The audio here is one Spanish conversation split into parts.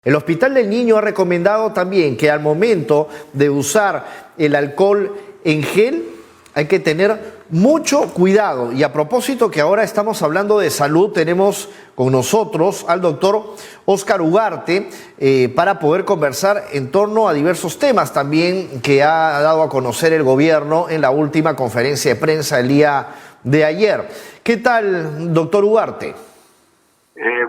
El Hospital del Niño ha recomendado también que al momento de usar el alcohol en gel hay que tener mucho cuidado. Y a propósito que ahora estamos hablando de salud, tenemos con nosotros al doctor Óscar Ugarte para poder conversar en torno a diversos temas también que ha dado a conocer el gobierno en la última conferencia de prensa el día de ayer. ¿Qué tal, doctor Ugarte?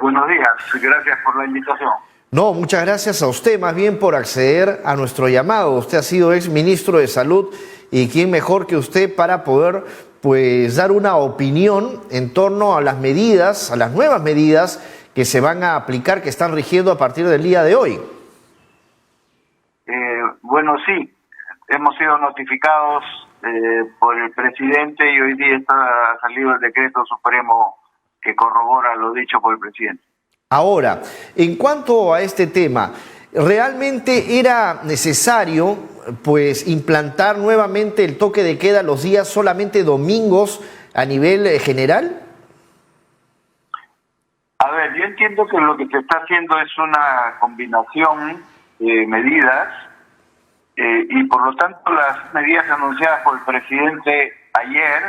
Buenos días, gracias por la invitación. No, muchas gracias a usted más bien por acceder a nuestro llamado. Usted ha sido ex ministro de Salud y quién mejor que usted para poder dar una opinión en torno a las medidas, a las nuevas medidas que se van a aplicar, que están rigiendo a partir del día de hoy. Bueno, sí, hemos sido notificados por el presidente y hoy día ha salido el decreto supremo que corrobora lo dicho por el presidente. Ahora, en cuanto a este tema, ¿realmente era necesario implantar nuevamente el toque de queda los días solamente domingos a nivel general? A ver, yo entiendo que lo que se está haciendo es una combinación de medidas y por lo tanto las medidas anunciadas por el presidente ayer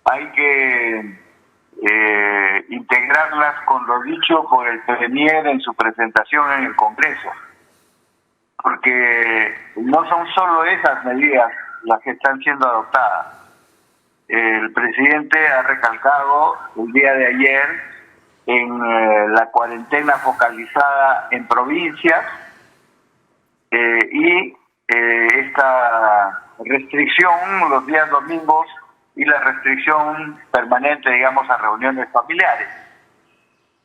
hay que integrarlas con lo dicho por el Premier en su presentación en el Congreso, porque no son solo esas medidas las que están siendo adoptadas. El presidente ha recalcado el día de ayer en la cuarentena focalizada en provincias y esta restricción los días domingos y la restricción permanente, digamos, a reuniones familiares.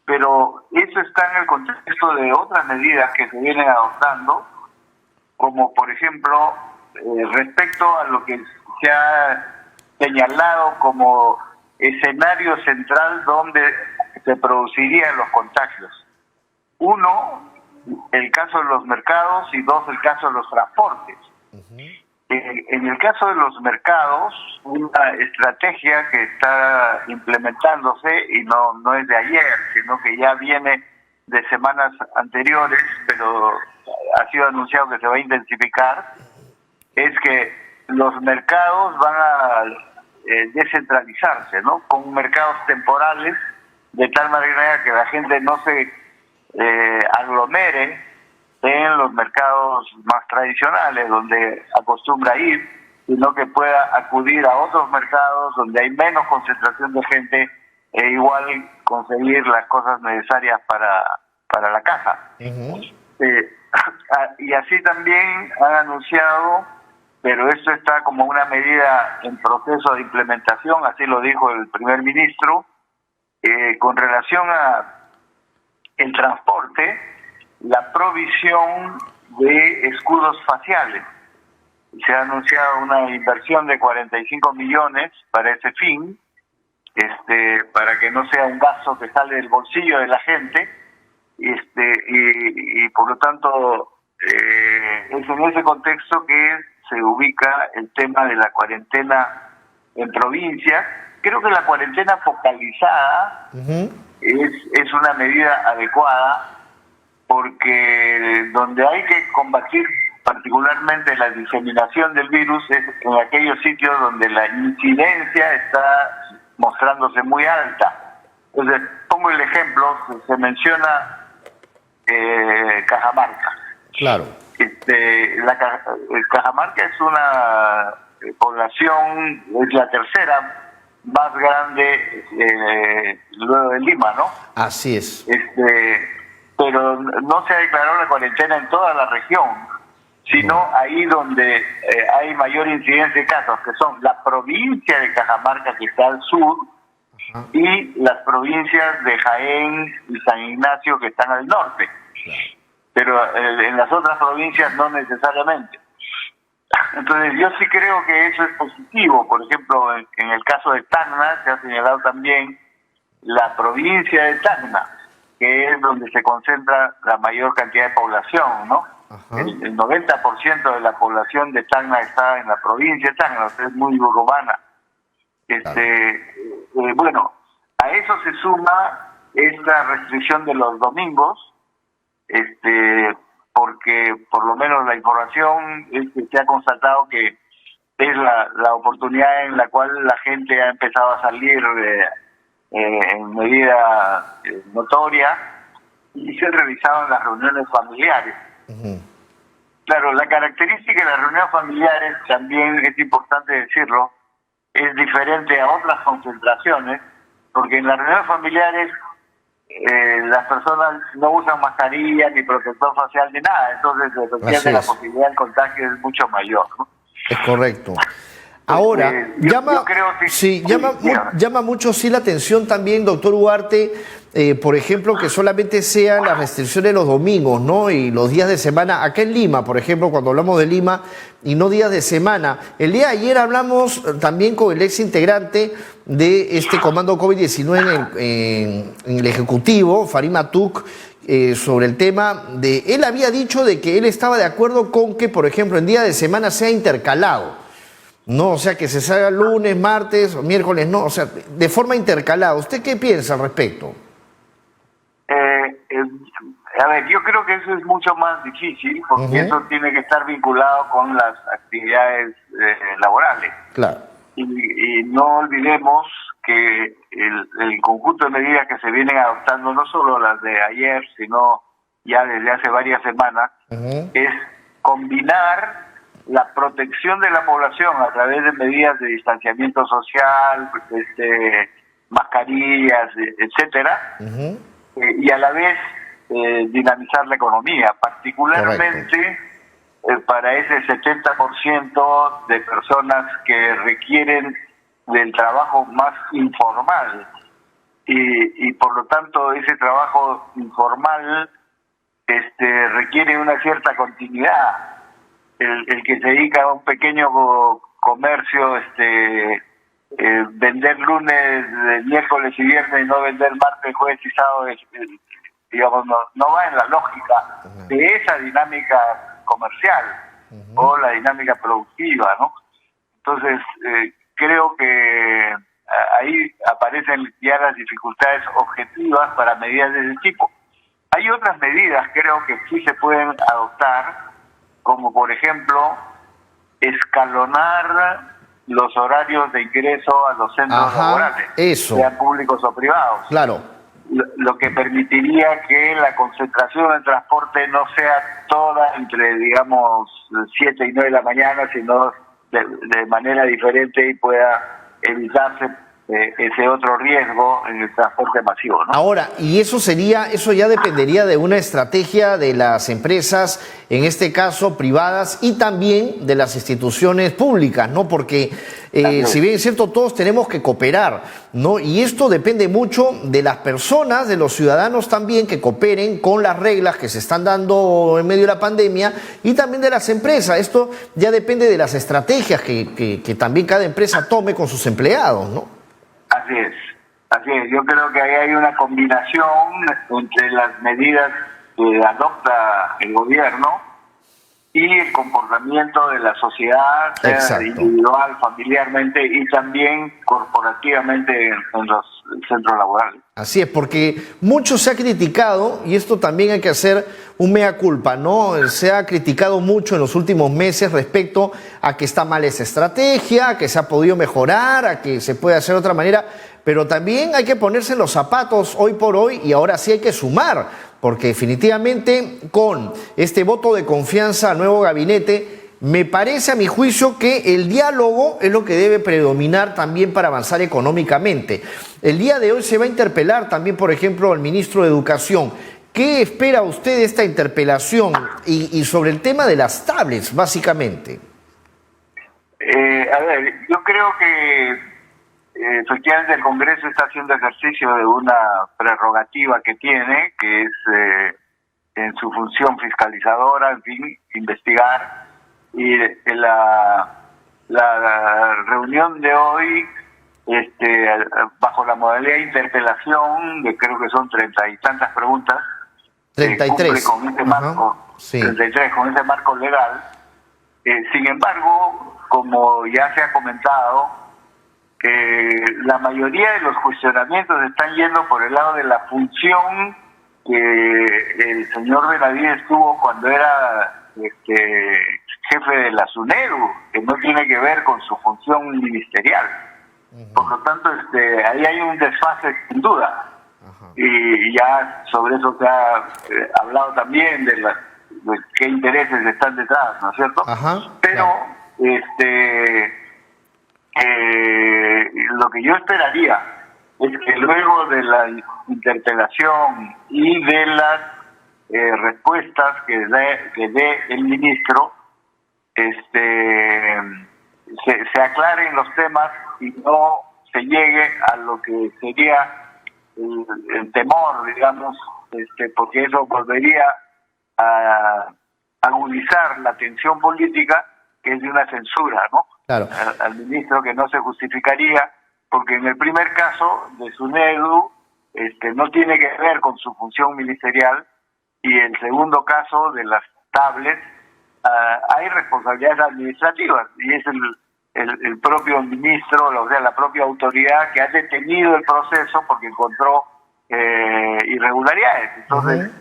Pero eso está en el contexto de otras medidas que se vienen adoptando, como por ejemplo, respecto a lo que se ha señalado como escenario central donde se producirían los contagios. Uno, el caso de los mercados, y dos, el caso de los transportes. En el caso de los mercados, una estrategia que está implementándose, y no es de ayer, sino que ya viene de semanas anteriores, pero ha sido anunciado que se va a intensificar, es que los mercados van a descentralizarse, ¿no? Con mercados temporales, de tal manera que la gente no se aglomere en los mercados más tradicionales donde acostumbra ir, sino que pueda acudir a otros mercados donde hay menos concentración de gente e igual conseguir las cosas necesarias para la casa. Y así también han anunciado, pero esto está como una medida en proceso de implementación, así lo dijo el primer ministro, con relación a el transporte, la provisión de escudos faciales. Se ha anunciado una inversión de 45 millones para ese fin, para que no sea un gasto que sale del bolsillo de la gente, y por lo tanto es en ese contexto que se ubica el tema de la cuarentena en provincias. Creo que la cuarentena focalizada es una medida adecuada, porque donde hay que combatir particularmente la diseminación del virus es en aquellos sitios donde la incidencia está mostrándose muy alta. Entonces, pongo el ejemplo, se menciona Cajamarca. Claro. Cajamarca es una población, es la tercera más grande luego de Lima, ¿no? Así es. Pero no se ha declarado la cuarentena en toda la región, sino ahí donde hay mayor incidencia de casos, que son la provincia de Cajamarca, que está al sur, y las provincias de Jaén y San Ignacio, que están al norte. Pero en las otras provincias no necesariamente. Entonces yo sí creo que eso es positivo. Por ejemplo, en el caso de Tacna, se ha señalado también la provincia de Tacna, que es donde se concentra la mayor cantidad de población, ¿no? El 90% de la población de Tacna está en la provincia de Tacna, o sea, es muy urbana. Bueno, a eso se suma esta restricción de los domingos, porque por lo menos la información es que se ha constatado que es la oportunidad en la cual la gente ha empezado a salir en medida notoria y se realizaban las reuniones familiares. Ujú. Claro, la característica de las reuniones familiares, también es importante decirlo, es diferente a otras concentraciones, porque en las reuniones familiares las personas no usan mascarilla ni protector facial ni nada, entonces efectivamente la posibilidad de contagio es mucho mayor, ¿no? Es correcto. Ahora, yo creo que llama mucho sí la atención también, doctor Ugarte, por ejemplo, que solamente sean las restricciones los domingos, ¿no? Y los días de semana. Acá en Lima, por ejemplo, cuando hablamos de Lima, y no días de semana. El día de ayer hablamos también con el ex integrante de este comando COVID-19 en el Ejecutivo, Farid Matuk, sobre el tema de... Él había dicho de que él estaba de acuerdo con que, por ejemplo, en día de semana sea intercalado. No, o sea, que se salga lunes, martes o miércoles, no, o sea, de forma intercalada. ¿Usted qué piensa al respecto? A ver, yo creo que eso es mucho más difícil porque eso tiene que estar vinculado con las actividades laborales. Claro. Y no olvidemos que el conjunto de medidas que se vienen adoptando, no solo las de ayer, sino ya desde hace varias semanas, es combinar la protección de la población a través de medidas de distanciamiento social, mascarillas, etcétera, y a la vez dinamizar la economía, particularmente para ese 70% de personas que requieren del trabajo más informal y por lo tanto ese trabajo informal requiere una cierta continuidad. El que se dedica a un pequeño comercio, vender lunes, miércoles y viernes y no vender martes, jueves y sábado, digamos, no va en la lógica de esa dinámica comercial o la dinámica productiva, ¿no? Entonces, creo que ahí aparecen ya las dificultades objetivas para medidas de ese tipo. Hay otras medidas, creo que sí se pueden adoptar, como por ejemplo, escalonar los horarios de ingreso a los centros laborales, sean públicos o privados. Claro. Lo que permitiría que la concentración del transporte no sea toda entre, digamos, 7 y 9 de la mañana, sino de manera diferente y pueda evitarse ese otro riesgo en el transporte masivo, ¿no? Ahora, y eso ya dependería de una estrategia de las empresas, en este caso privadas, y también de las instituciones públicas, ¿no? Porque si bien es cierto, todos tenemos que cooperar, ¿no? Y esto depende mucho de las personas, de los ciudadanos también, que cooperen con las reglas que se están dando en medio de la pandemia, y también de las empresas. Esto ya depende de las estrategias que también cada empresa tome con sus empleados, ¿no? Así es. Yo creo que ahí hay una combinación entre las medidas que adopta el gobierno y el comportamiento de la sociedad, sea individual, familiarmente y también corporativamente en los centros laborales. Así es, porque mucho se ha criticado, y esto también hay que hacer un mea culpa, ¿no? Se ha criticado mucho en los últimos meses respecto a que está mal esa estrategia, a que se ha podido mejorar, a que se puede hacer de otra manera, pero también hay que ponerse los zapatos hoy por hoy y ahora sí hay que sumar, porque definitivamente con este voto de confianza al nuevo gabinete, me parece a mi juicio que el diálogo es lo que debe predominar también para avanzar económicamente. El día de hoy se va a interpelar también, por ejemplo, al ministro de Educación. ¿Qué espera usted de esta interpelación y sobre el tema de las tablets, básicamente? A ver, yo creo que efectivamente el Congreso está haciendo ejercicio de una prerrogativa que tiene, que es en su función fiscalizadora, en fin, investigar. Y en la reunión de hoy, bajo la modalidad de interpelación, que creo que son 30 y tantas preguntas, 33. Con ese marco, sí. 33 con ese marco legal. Sin embargo, como ya se ha comentado, la mayoría de los cuestionamientos están yendo por el lado de la función que el señor Benavides estuvo cuando era jefe de la SUNEDU, que no tiene que ver con su función ministerial. Por lo tanto, ahí hay un desfase sin duda. Y ya sobre eso se ha hablado también de qué intereses están detrás, ¿no es cierto? Pero lo que yo esperaría es que luego de la interpelación y de las respuestas que dé el ministro, se aclaren los temas y no se llegue a lo que sería el temor, digamos, porque eso volvería a agudizar la tensión política, que es de una censura, ¿no? Claro. Al ministro, que no se justificaría, porque en el primer caso de SUNEDU no tiene que ver con su función ministerial, y el segundo caso de las tablets hay responsabilidades administrativas, y es el propio ministro, o sea, la propia autoridad que ha detenido el proceso porque encontró irregularidades. Entonces,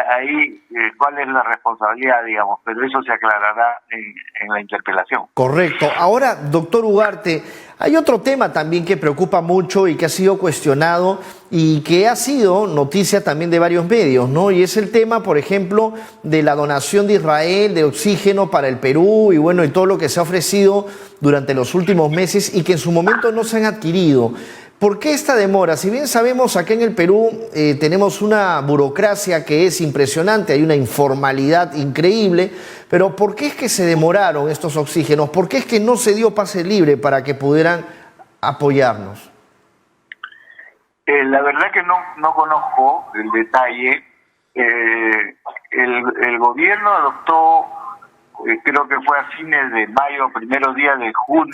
ahí, ¿cuál es la responsabilidad, digamos? Pero eso se aclarará en la interpelación. Correcto. Ahora, doctor Ugarte, hay otro tema también que preocupa mucho y que ha sido cuestionado y que ha sido noticia también de varios medios, ¿no? Y es el tema, por ejemplo, de la donación de Israel de oxígeno para el Perú y bueno, y todo lo que se ha ofrecido durante los últimos meses y que en su momento no se han adquirido. ¿Por qué esta demora? Si bien sabemos acá en el Perú tenemos una burocracia que es impresionante, hay una informalidad increíble, pero ¿por qué es que se demoraron estos oxígenos? ¿Por qué es que no se dio pase libre para que pudieran apoyarnos? La verdad que no conozco el detalle. El gobierno adoptó, creo que fue a fines de mayo, primeros días de junio,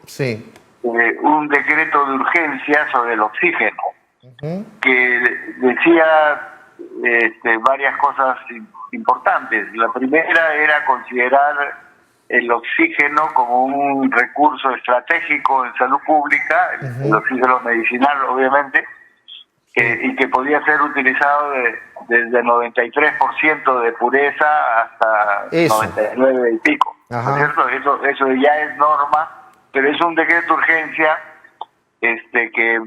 sí. Un decreto de urgencia sobre el oxígeno, que decía varias cosas importantes. La primera era considerar el oxígeno como un recurso estratégico en salud pública, el oxígeno medicinal obviamente, y que podía ser utilizado desde 93% de pureza hasta 99 y pico, ¿no es cierto? Eso ya es norma, pero es un decreto de urgencia que,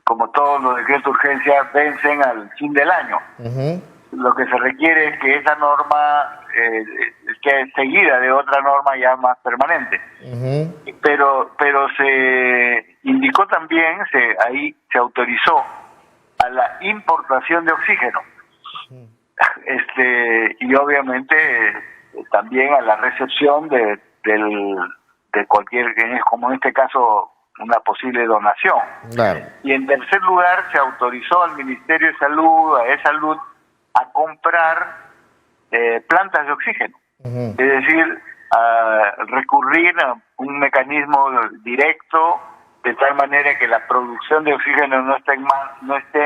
como todos los decretos de urgencia, vencen al fin del año. Lo que se requiere es que esa norma esté seguida de otra norma ya más permanente. Pero se indicó también, ahí se autorizó a la importación de oxígeno. Y obviamente también a la recepción de cualquier, como en este caso, una posible donación. Claro. Y en tercer lugar, se autorizó al Ministerio de Salud, a E-Salud, a comprar plantas de oxígeno. Es decir, a recurrir a un mecanismo directo, de tal manera que la producción de oxígeno no esté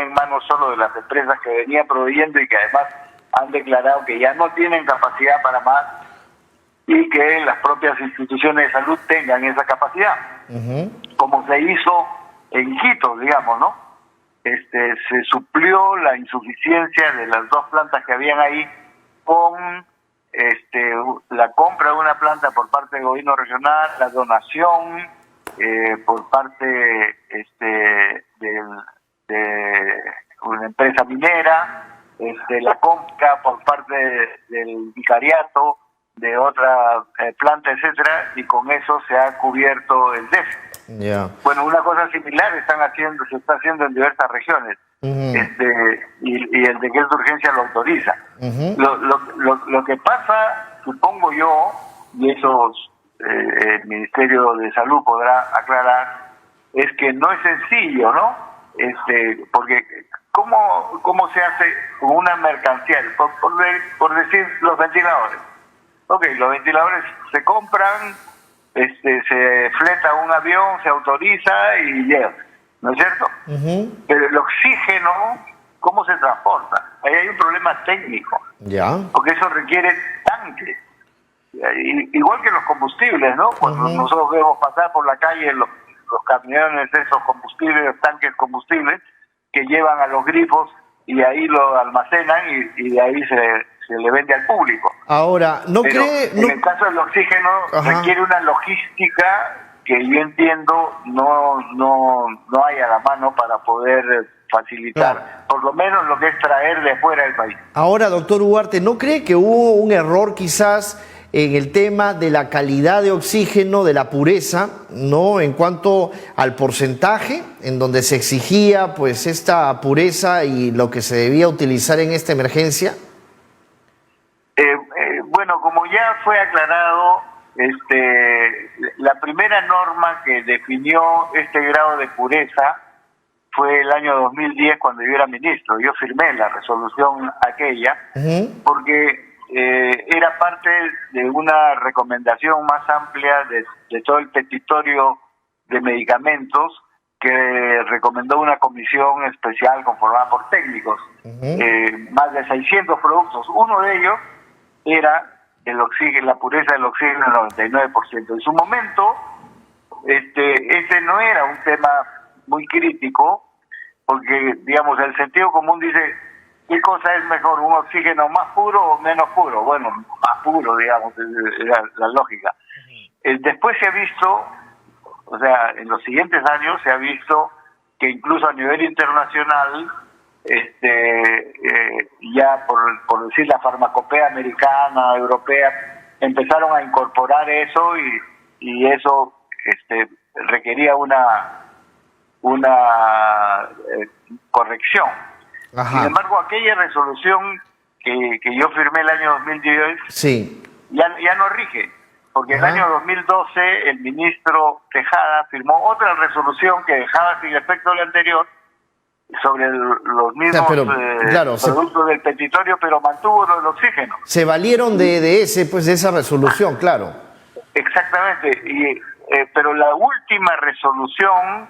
en manos solo de las empresas que venían proveyendo y que además han declarado que ya no tienen capacidad para más, y que las propias instituciones de salud tengan esa capacidad, como se hizo en Quito, digamos, ¿no? Se suplió la insuficiencia de las dos plantas que habían ahí con la compra de una planta por parte del gobierno regional, la donación por parte de una empresa minera, la compra por parte del vicariato de otra planta, etcétera, y con eso se ha cubierto el déficit. Bueno, una cosa similar se está haciendo en diversas regiones, y el decreto de urgencia lo autoriza. Lo que pasa, supongo yo, y eso el Ministerio de Salud podrá aclarar, es que no es sencillo, ¿no? Porque ¿cómo se hace con una mercancía? Por decir, los ventiladores. Los ventiladores se compran, se fleta un avión, se autoriza y llega, ¿no es cierto? Pero el oxígeno, ¿cómo se transporta? Ahí hay un problema técnico, porque eso requiere tanques, igual que los combustibles, ¿no? Cuando nosotros vemos pasar por la calle los camiones, esos combustibles, los tanques combustibles que llevan a los grifos y ahí lo almacenan y de ahí se le vende al público. Ahora, ¿no Pero cree...? en el caso del oxígeno requiere una logística que yo entiendo no hay a la mano para poder facilitar, por lo menos lo que es traer de fuera del país. Ahora, doctor Ugarte, ¿no cree que hubo un error quizás en el tema de la calidad de oxígeno, de la pureza, ¿no? En cuanto al porcentaje, en donde se exigía pues esta pureza y lo que se debía utilizar en esta emergencia? Bueno, como ya fue aclarado, la primera norma que definió este grado de pureza fue el año 2010 cuando yo era ministro. Yo firmé la resolución aquella porque era parte de una recomendación más amplia de todo el petitorio de medicamentos que recomendó una comisión especial conformada por técnicos. Más de 600 productos. Uno de ellos era el oxígeno, la pureza del oxígeno del 99%. En su momento, este no era un tema muy crítico, porque, digamos, el sentido común dice, ¿qué cosa es mejor, un oxígeno más puro o menos puro? Bueno, más puro, digamos, era la lógica. Después se ha visto, o sea, en los siguientes años se ha visto que incluso a nivel internacional, ya por decir la farmacopea americana, europea, empezaron a incorporar eso y eso requería una corrección. Ajá. Sin embargo, aquella resolución que yo firmé el año 2010 sí. ya no rige, porque el año 2012 el ministro Tejada firmó otra resolución que dejaba sin efecto la anterior sobre los mismos productos del petitorio, pero mantuvo lo del oxígeno. Se valieron de esa resolución, claro. Exactamente, pero la última resolución,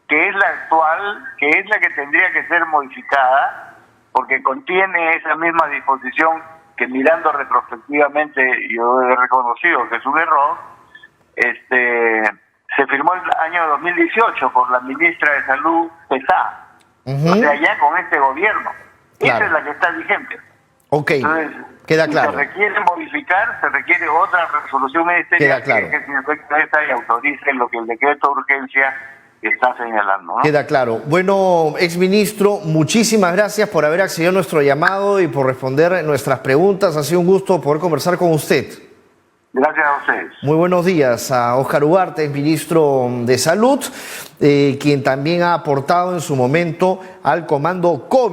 que es la actual, que es la que tendría que ser modificada, porque contiene esa misma disposición que mirando retrospectivamente yo he reconocido que es un error, se firmó el año 2018 por la ministra de Salud, Pesá. O sea, ya con este gobierno. Claro. Esa es la que está vigente. Ok, entonces, queda si claro. se requiere modificar, se requiere otra resolución ministerial que sin efecto esta y autorice lo que el decreto de urgencia está señalando, ¿no? Queda claro. Bueno, exministro, muchísimas gracias por haber accedido a nuestro llamado y por responder nuestras preguntas. Ha sido un gusto poder conversar con usted. Gracias a ustedes. Muy buenos días a Óscar Ugarte, ministro de Salud, quien también ha aportado en su momento al comando COVID.